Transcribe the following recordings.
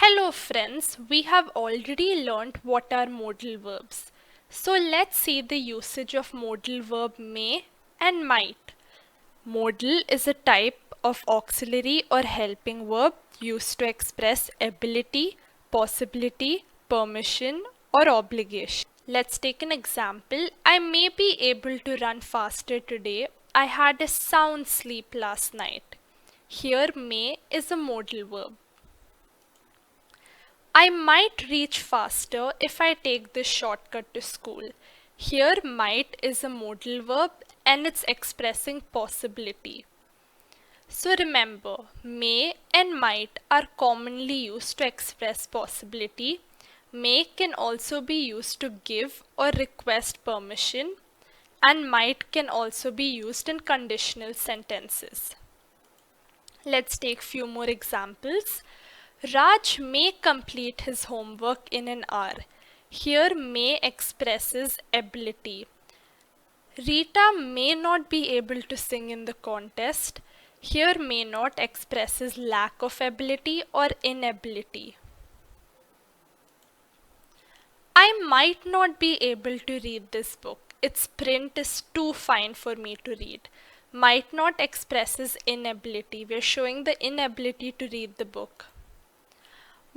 Hello friends, we have already learned what are modal verbs. So let's see the usage of modal verb may and might. Modal is a type of auxiliary or helping verb used to express ability, possibility, permission, or obligation. Let's take an example. I may be able to run faster today. I had a sound sleep last night. Here may is a modal verb. I might reach faster if I take this shortcut to school. Here might is a modal verb and it's expressing possibility. So remember, may and might are commonly used to express possibility. May can also be used to give or request permission, and might can also be used in conditional sentences. Let's take few more examples. Raj may complete his homework in an hour. Here may expresses ability. Rita may not be able to sing in the contest. Here may not expresses lack of ability or inability. I might not be able to read this book. Its print is too fine for me to read. Might not expresses inability. We're showing the inability to read the book.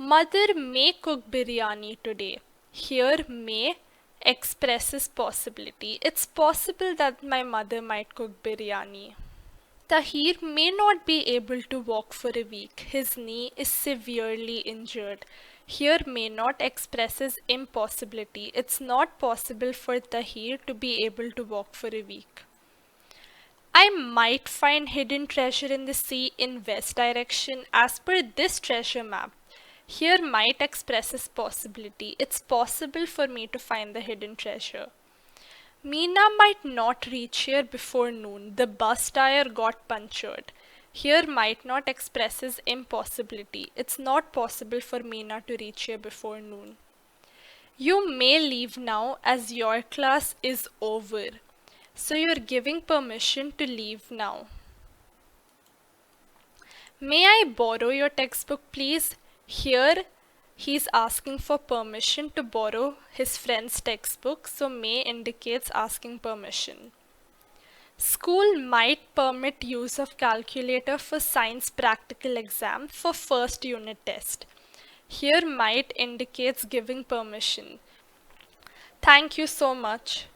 Mother may cook biryani today. Here may expresses possibility. It's possible that my mother might cook biryani. Tahir may not be able to walk for a week. His knee is severely injured. Here may not expresses impossibility. It's not possible for Tahir to be able to walk for a week. I might find hidden treasure in the sea in west direction as per this treasure map. Here might expresses possibility. It's possible for me to find the hidden treasure. Meena might not reach here before noon. The bus tire got punctured. Here might not expresses impossibility. It's not possible for Meena to reach here before noon. You may leave now as your class is over. So you're giving permission to leave now. May I borrow your textbook, please? Here, he's asking for permission to borrow his friend's textbook, so may indicates asking permission. School might permit use of calculator for science practical exam for first unit test. Here might indicates giving permission. Thank you so much.